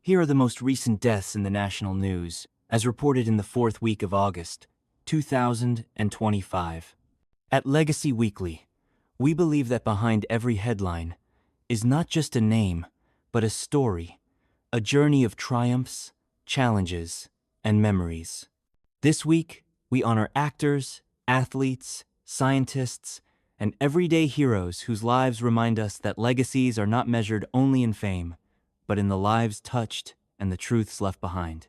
Here are the most recent deaths in the national news, as reported in the fourth week of August, 2025. At Legacy Weekly, we believe that behind every headline is not just a name, but a story, a journey of triumphs, challenges, and memories. This week, we honor actors, athletes, scientists, and everyday heroes whose lives remind us that legacies are not measured only in fame, but in the lives touched and the truths left behind.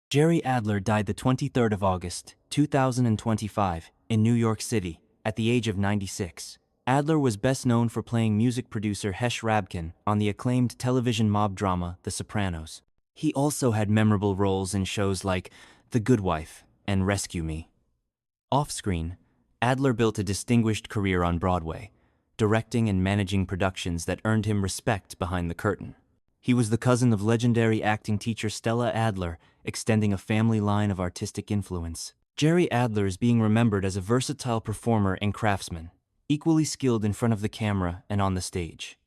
Jerry Adler died the 23rd of August, 2025, in New York City, at the age of 96. Adler was best known for playing music producer Hesh Rabkin on the acclaimed television mob drama The Sopranos. He also had memorable roles in shows like The Good Wife and Rescue Me. Off-screen, Adler built a distinguished career on Broadway, directing and managing productions that earned him respect behind the curtain. He was the cousin of legendary acting teacher Stella Adler, extending a family line of artistic influence. Jerry Adler is being remembered as a versatile performer and craftsman, equally skilled in front of the camera and on the stage.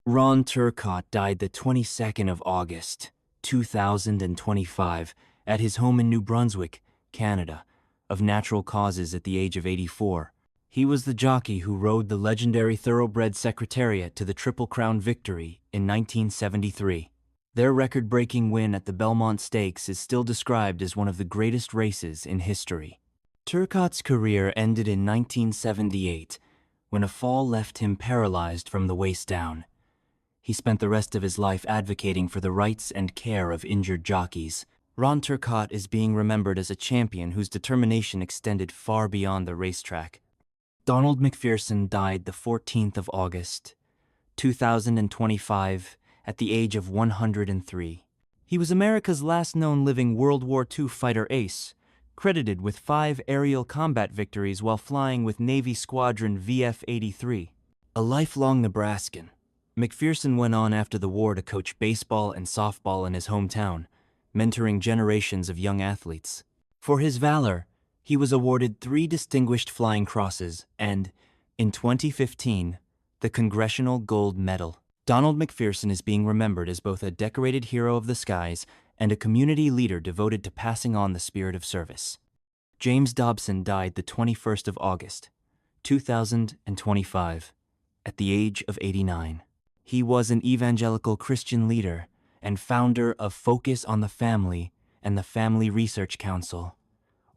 Ron Turcotte died the 22nd of August, 2025, at his home in New Brunswick, Canada, of natural causes at the age of 84. He was the jockey who rode the legendary thoroughbred Secretariat to the Triple Crown victory in 1973. Their record-breaking win at the Belmont Stakes is still described as one of the greatest races in history. Turcotte's career ended in 1978, when a fall left him paralyzed from the waist down. He spent the rest of his life advocating for the rights and care of injured jockeys. Ron Turcotte is being remembered as a champion whose determination extended far beyond the racetrack. Donald McPherson died the 14th of August, 2025, at the age of 103. He was America's last known living World War II fighter ace, credited with 5 aerial combat victories while flying with Navy Squadron VF-83. A lifelong Nebraskan, McPherson went on after the war to coach baseball and softball in his hometown, mentoring generations of young athletes. For his valor, he was awarded 3 Distinguished Flying Crosses and, in 2015, the Congressional Gold Medal. Donald McPherson is being remembered as both a decorated hero of the skies and a community leader devoted to passing on the spirit of service. James Dobson died the 21st of August, 2025, at the age of 89. He was an evangelical Christian leader and founder of Focus on the Family and the Family Research Council,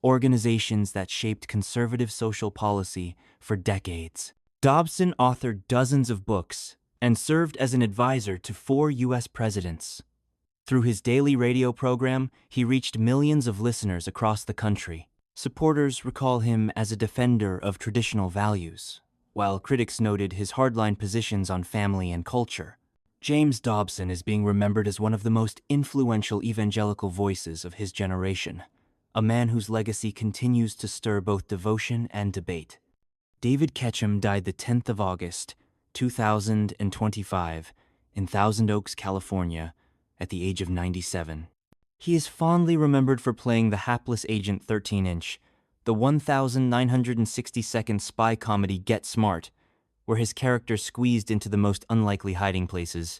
organizations that shaped conservative social policy for decades. Dobson authored dozens of books and served as an advisor to 4 U.S. presidents. Through his daily radio program, he reached millions of listeners across the country. Supporters recall him as a defender of traditional values, while critics noted his hardline positions on family and culture. James Dobson is being remembered as one of the most influential evangelical voices of his generation, a man whose legacy continues to stir both devotion and debate. David Ketchum died the 10th of August, 2025, in Thousand Oaks, California, at the age of 97. He is fondly remembered for playing the hapless Agent 13-inch, the 1,962nd spy comedy Get Smart, where his character squeezed into the most unlikely hiding places.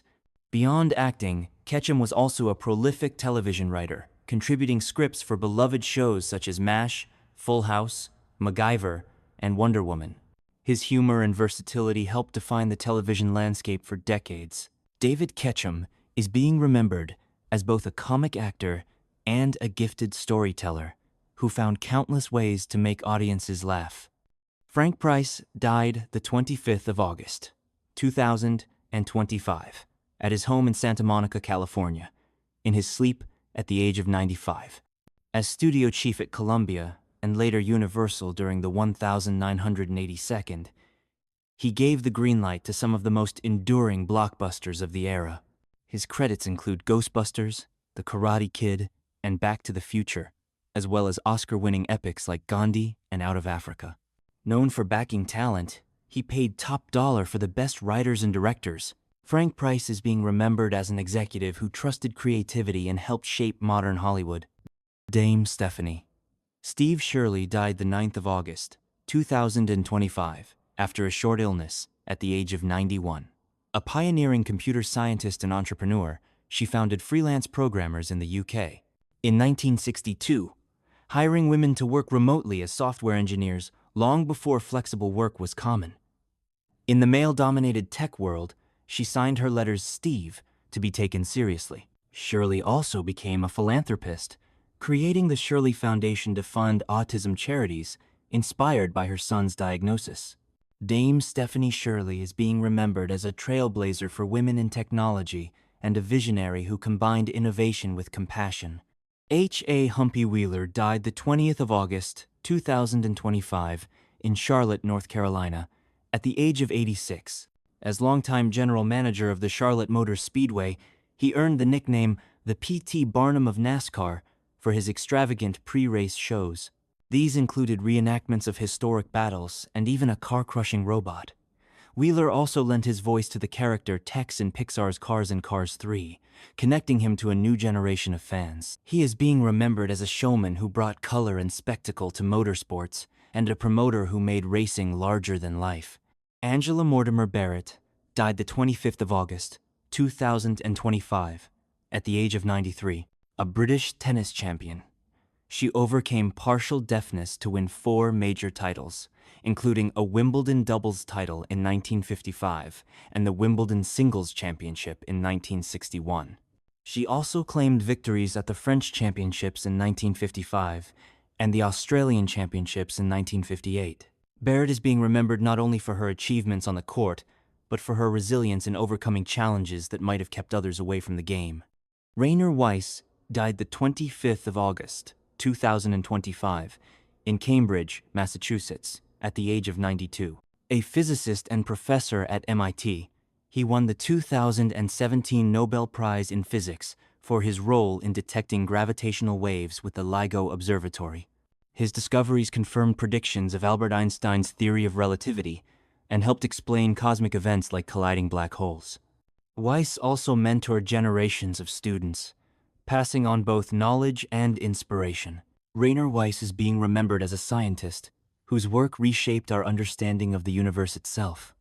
Beyond acting, Ketchum was also a prolific television writer, contributing scripts for beloved shows such as MASH, Full House, MacGyver, and Wonder Woman. His humor and versatility helped define the television landscape for decades. David Ketchum is being remembered as both a comic actor and a gifted storyteller who found countless ways to make audiences laugh. Frank Price died the 25th of August, 2025, at his home in Santa Monica, California, in his sleep at the age of 95. As studio chief at Columbia and later Universal during the 1982nd, he gave the green light to some of the most enduring blockbusters of the era. His credits include Ghostbusters, The Karate Kid, and Back to the Future, as well as Oscar-winning epics like Gandhi and Out of Africa. Known for backing talent, he paid top dollar for the best writers and directors. Frank Price is being remembered as an executive who trusted creativity and helped shape modern Hollywood. Dame Stephanie. Steve Shirley died the 9th of August, 2025, after a short illness at the age of 91. A pioneering computer scientist and entrepreneur, she founded freelance programmers in the UK. In 1962, hiring women to work remotely as software engineers long before flexible work was common. In the male-dominated tech world, she signed her letters Steve to be taken seriously. Shirley also became a philanthropist, creating the Shirley Foundation to fund autism charities inspired by her son's diagnosis. Dame Stephanie Shirley is being remembered as a trailblazer for women in technology and a visionary who combined innovation with compassion. H.A. Humpy Wheeler died the 20th of August, 2025, in Charlotte, North Carolina, at the age of 86. As longtime general manager of the Charlotte Motor Speedway, he earned the nickname the P.T. Barnum of NASCAR for his extravagant pre-race shows. These included reenactments of historic battles and even a car-crushing robot. Wheeler also lent his voice to the character Tex in Pixar's Cars and Cars 3, connecting him to a new generation of fans. He is being remembered as a showman who brought color and spectacle to motorsports and a promoter who made racing larger than life. Angela Mortimer Barrett died the 25th of August, 2025, at the age of 93, a British tennis champion. She overcame partial deafness to win 4 major titles, including a Wimbledon doubles title in 1955 and the Wimbledon singles championship in 1961. She also claimed victories at the French Championships in 1955 and the Australian Championships in 1958. Barrett is being remembered not only for her achievements on the court, but for her resilience in overcoming challenges that might have kept others away from the game. Rainer Weiss died the 25th of August, 2025, in Cambridge, Massachusetts, at the age of 92. A physicist and professor at MIT, he won the 2017 Nobel Prize in Physics for his role in detecting gravitational waves with the LIGO Observatory. His discoveries confirmed predictions of Albert Einstein's theory of relativity and helped explain cosmic events like colliding black holes. Weiss also mentored generations of students, passing on both knowledge and inspiration. Rainer Weiss is being remembered as a scientist whose work reshaped our understanding of the universe itself.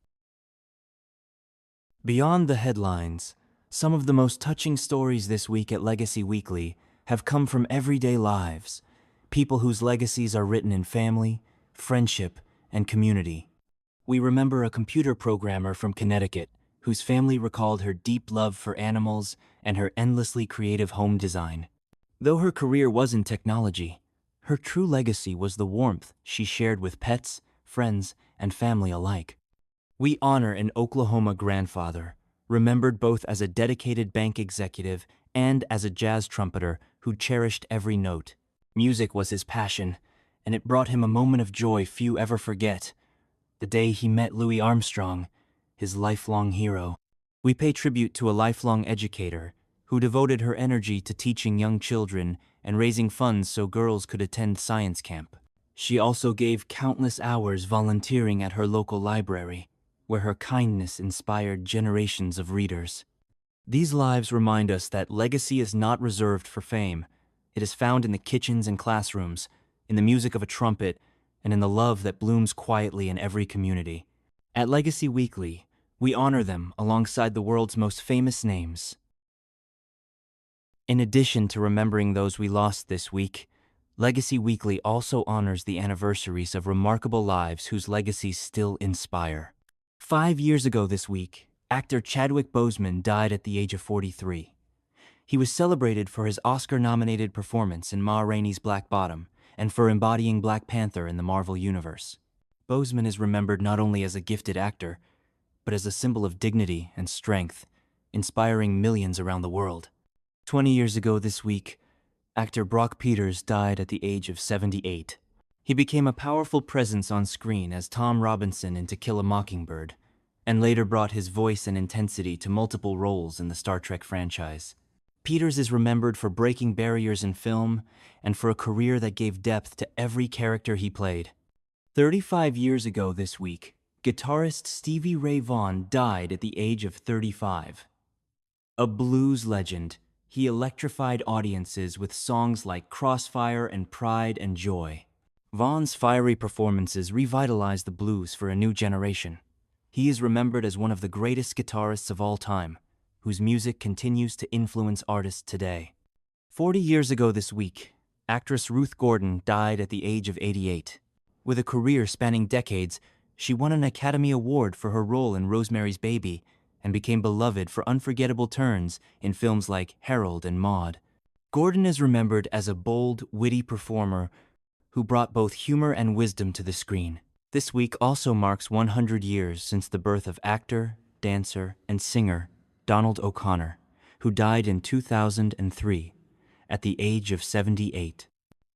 Beyond the headlines, some of the most touching stories this week at Legacy Weekly have come from everyday lives, people whose legacies are written in family, friendship, and community. We remember a computer programmer from Connecticut whose family recalled her deep love for animals and her endlessly creative home design. Though her career was in technology, her true legacy was the warmth she shared with pets, friends, and family alike. We honor an Oklahoma grandfather, remembered both as a dedicated bank executive and as a jazz trumpeter who cherished every note. Music was his passion, and it brought him a moment of joy few ever forget: the day he met Louis Armstrong, his lifelong hero. We pay tribute to a lifelong educator who devoted her energy to teaching young children and raising funds so girls could attend science camp. She also gave countless hours volunteering at her local library, where her kindness inspired generations of readers. These lives remind us that legacy is not reserved for fame. It is found in the kitchens and classrooms, in the music of a trumpet, and in the love that blooms quietly in every community. At Legacy Weekly, we honor them alongside the world's most famous names. In addition to remembering those we lost this week, Legacy Weekly also honors the anniversaries of remarkable lives whose legacies still inspire. 5 years ago this week, actor Chadwick Boseman died at the age of 43. He was celebrated for his Oscar-nominated performance in Ma Rainey's Black Bottom and for embodying Black Panther in the Marvel Universe. Boseman is remembered not only as a gifted actor, but as a symbol of dignity and strength, inspiring millions around the world. 20 years ago this week, actor Brock Peters died at the age of 78. He became a powerful presence on screen as Tom Robinson in To Kill a Mockingbird, and later brought his voice and intensity to multiple roles in the Star Trek franchise. Peters is remembered for breaking barriers in film and for a career that gave depth to every character he played. 35 years ago this week, guitarist Stevie Ray Vaughan died at the age of 35. A blues legend, he electrified audiences with songs like Crossfire and Pride and Joy. Vaughan's fiery performances revitalized the blues for a new generation. He is remembered as one of the greatest guitarists of all time, whose music continues to influence artists today. 40 years ago this week, actress Ruth Gordon died at the age of 88. With a career spanning decades, she won an Academy Award for her role in Rosemary's Baby and became beloved for unforgettable turns in films like Harold and Maude. Gordon is remembered as a bold, witty performer who brought both humor and wisdom to the screen. This week also marks 100 years since the birth of actor, dancer, and singer Donald O'Connor, who died in 2003 at the age of 78.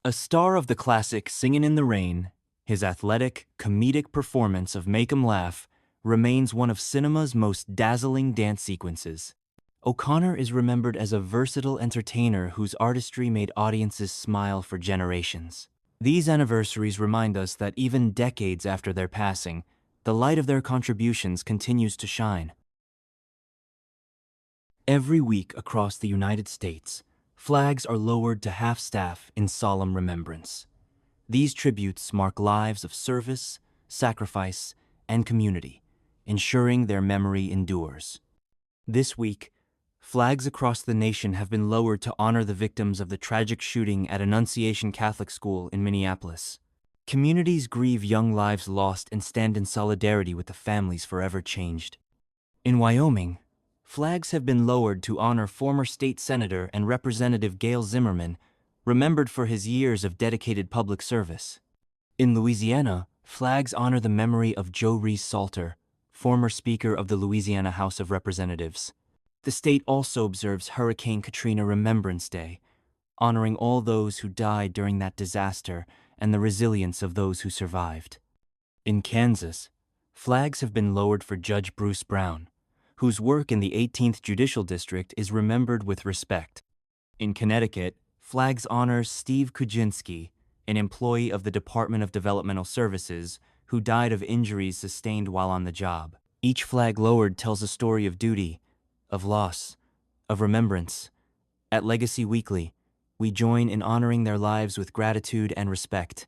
A star of the classic Singin' in the Rain, his athletic, comedic performance of Make 'em Laugh remains one of cinema's most dazzling dance sequences. O'Connor is remembered as a versatile entertainer whose artistry made audiences smile for generations. These anniversaries remind us that even decades after their passing, the light of their contributions continues to shine. Every week across the United States, flags are lowered to half-staff in solemn remembrance. These tributes mark lives of service, sacrifice, and community, ensuring their memory endures. This week, flags across the nation have been lowered to honor the victims of the tragic shooting at Annunciation Catholic School in Minneapolis. Communities grieve young lives lost and stand in solidarity with the families forever changed. In Wyoming, flags have been lowered to honor former state senator and Representative Gail Zimmerman, remembered for his years of dedicated public service. In Louisiana, flags honor the memory of Joe Reese Salter, former Speaker of the Louisiana House of Representatives. The state also observes Hurricane Katrina Remembrance Day, honoring all those who died during that disaster and the resilience of those who survived. In Kansas, flags have been lowered for Judge Bruce Brown, whose work in the 18th Judicial District is remembered with respect. In Connecticut, flags honor Steve Kuczynski, an employee of the Department of Developmental Services, who died of injuries sustained while on the job. Each flag lowered tells a story of duty, of loss, of remembrance. At Legacy Weekly, we join in honoring their lives with gratitude and respect.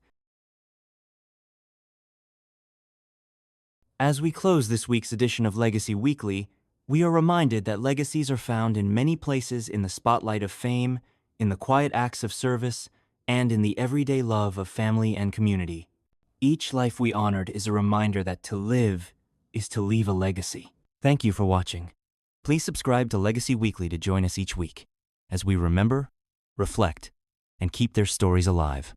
As we close this week's edition of Legacy Weekly, we are reminded that legacies are found in many places in the spotlight of fame, in the quiet acts of service, and in the everyday love of family and community. Each life we honored is a reminder that to live is to leave a legacy. Thank you for watching. Please subscribe to Legacy Weekly to join us each week as we remember, reflect, and keep their stories alive.